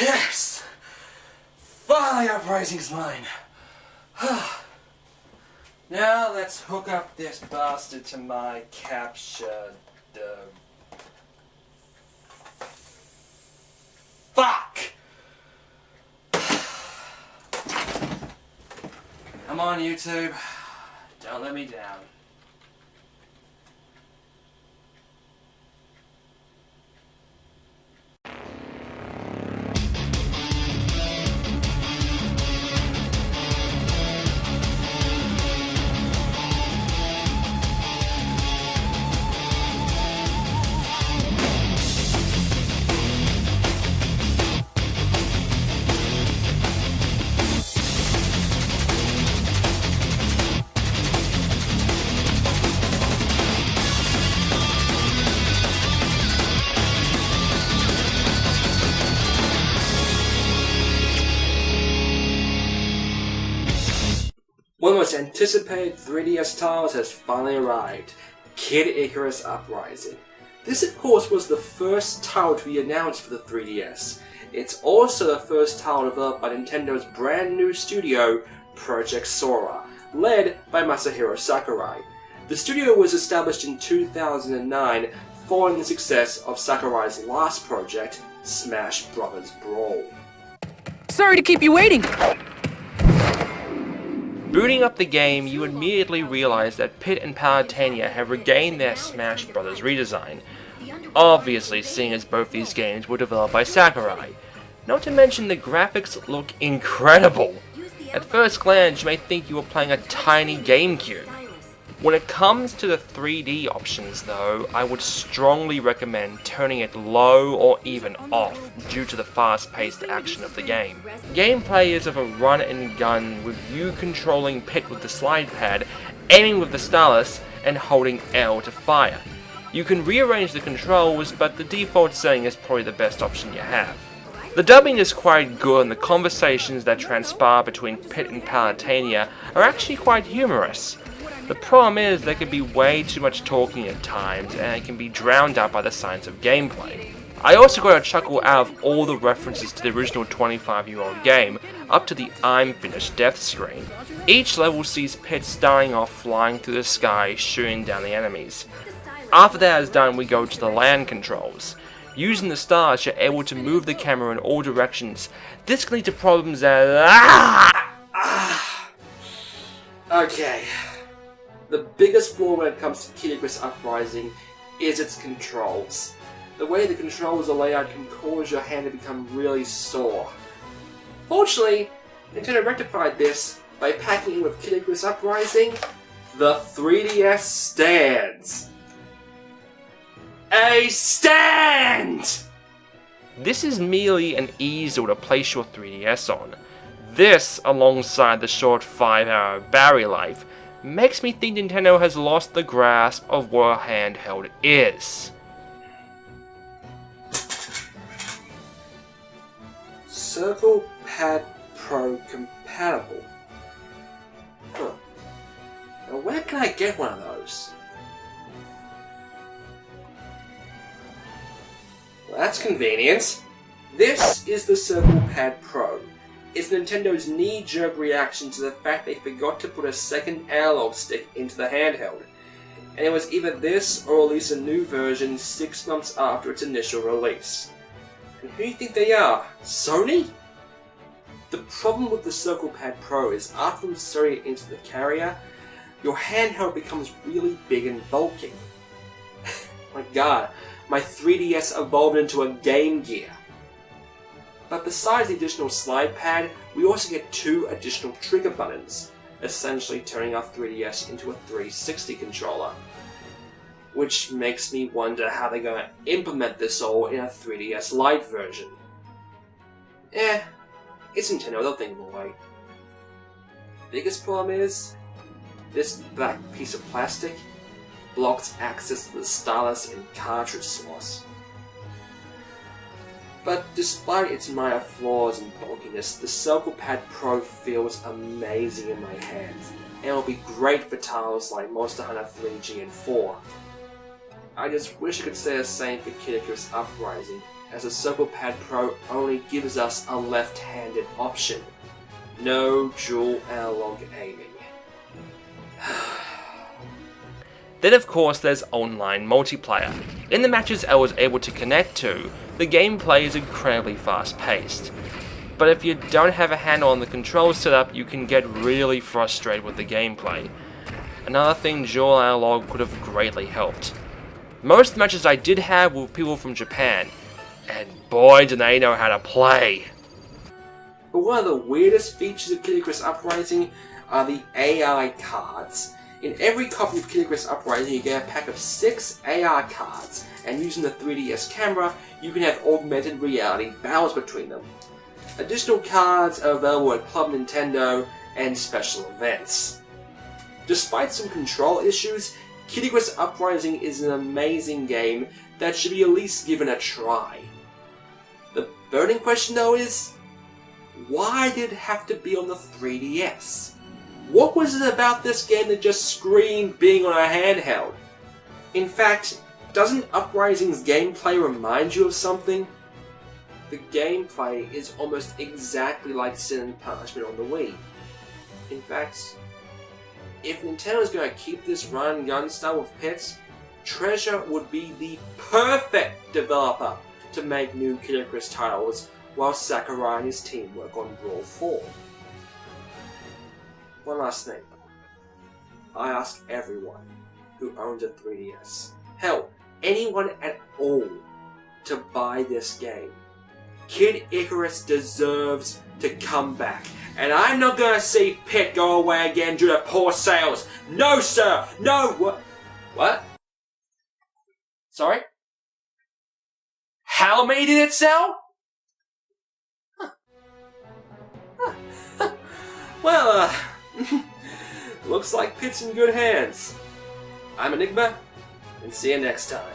Yes! Finally, Uprising's mine. Now let's hook up this bastard to my capture. Fuck! Come on, YouTube. Don't let me down. One of the most anticipated 3DS titles has finally arrived, Kid Icarus Uprising. This of course was the first title to be announced for the 3DS. It's also the first title developed by Nintendo's brand new studio, Project Sora, led by Masahiro Sakurai. The studio was established in 2009 following the success of Sakurai's last project, Smash Bros. Brawl. Sorry to keep you waiting! Booting up the game, you immediately realize that Pit and Palutena have regained their Smash Bros. Redesign, obviously seeing as both these games were developed by Sakurai. Not to mention the graphics look incredible. At first glance, you may think you were playing a tiny GameCube. When it comes to the 3D options though, I would strongly recommend turning it low or even off due to the fast-paced action of the game. Gameplay is of a run and gun with you controlling Pit with the slide pad, aiming with the stylus, and holding L to fire. You can rearrange the controls, but the default setting is probably the best option you have. The dubbing is quite good and the conversations that transpire between Pit and Palutena are actually quite humorous. The problem is there can be way too much talking at times and it can be drowned out by the signs of gameplay. I also got a chuckle out of all the references to the original 25-year-old game up to the I'm finished death screen. Each level sees Pit starting off flying through the sky shooting down the enemies. After that is done we go to the land controls. Using the stars you're able to move the camera in all directions. This can lead to problems as Okay. The biggest flaw when it comes to Kid Icarus Uprising is its controls. The way the controls are laid out can cause your hand to become really sore. Fortunately, Nintendo rectified this by packing in with Kid Icarus Uprising the 3DS stands. A stand! This is merely an easel to place your 3DS on. This, alongside the short 5-hour battery life, makes me think Nintendo has lost the grasp of what a handheld is. Circle Pad Pro compatible. Huh. Now where can I get one of those? Well, that's convenient. This is the Circle Pad Pro. It's Nintendo's knee-jerk reaction to the fact they forgot to put a second analog stick into the handheld. And it was either this or release a new version 6 months after its initial release. And who do you think they are? Sony? The problem with the Circle Pad Pro is after inserting it into the carrier, your handheld becomes really big and bulky. My god, my 3DS evolved into a Game Gear. But besides the additional slide pad, we also get 2 additional trigger buttons, essentially turning our 3DS into a 360 controller. Which makes me wonder how they're going to implement this all in a 3DS Lite version. It's Nintendo, they'll think of a way. Biggest problem is, this black piece of plastic blocks access to the stylus and cartridge slots. But despite its minor flaws and bulkiness, the Circle Pad Pro feels amazing in my hands, and it'll be great for titles like Monster Hunter 3G and 4. I just wish I could say the same for Kid Icarus Uprising. as the Circle Pad Pro only gives us a left-handed option. No dual analog aiming. Then of course there's online multiplayer. In the matches I was able to connect to, the gameplay is incredibly fast paced. But if you don't have a handle on the control setup, you can get really frustrated with the gameplay. Another thing dual analog could have greatly helped. Most matches I did have were people from Japan, and boy do they know how to play. But one of the weirdest features of Kid Icarus Uprising are the AI cards. In every copy of Kid Icarus Uprising you get a pack of 6 AR cards, and using the 3DS camera you can have augmented reality battles between them. Additional cards are available at Club Nintendo and special events. Despite some control issues, Kid Icarus Uprising is an amazing game that should be at least given a try. The burning question though is, why did it have to be on the 3DS? What was it about this game that just screamed being on a handheld? In fact, doesn't Uprising's gameplay remind you of something? The gameplay is almost exactly like Sin and Punishment on the Wii. In fact, if Nintendo is going to keep this run-and-gun style with Pits, Treasure would be the perfect developer to make new Kid Icarus titles while Sakurai and his team work on Brawl 4. One last thing. I ask everyone who owns a 3DS, hell, anyone at all, to buy this game. Kid Icarus deserves to come back. And I'm not gonna see Pit go away again due to poor sales. No, sir! No! What? Sorry? How many did it sell? Well, looks like Pit's in good hands. I'm Enigma, and see you next time.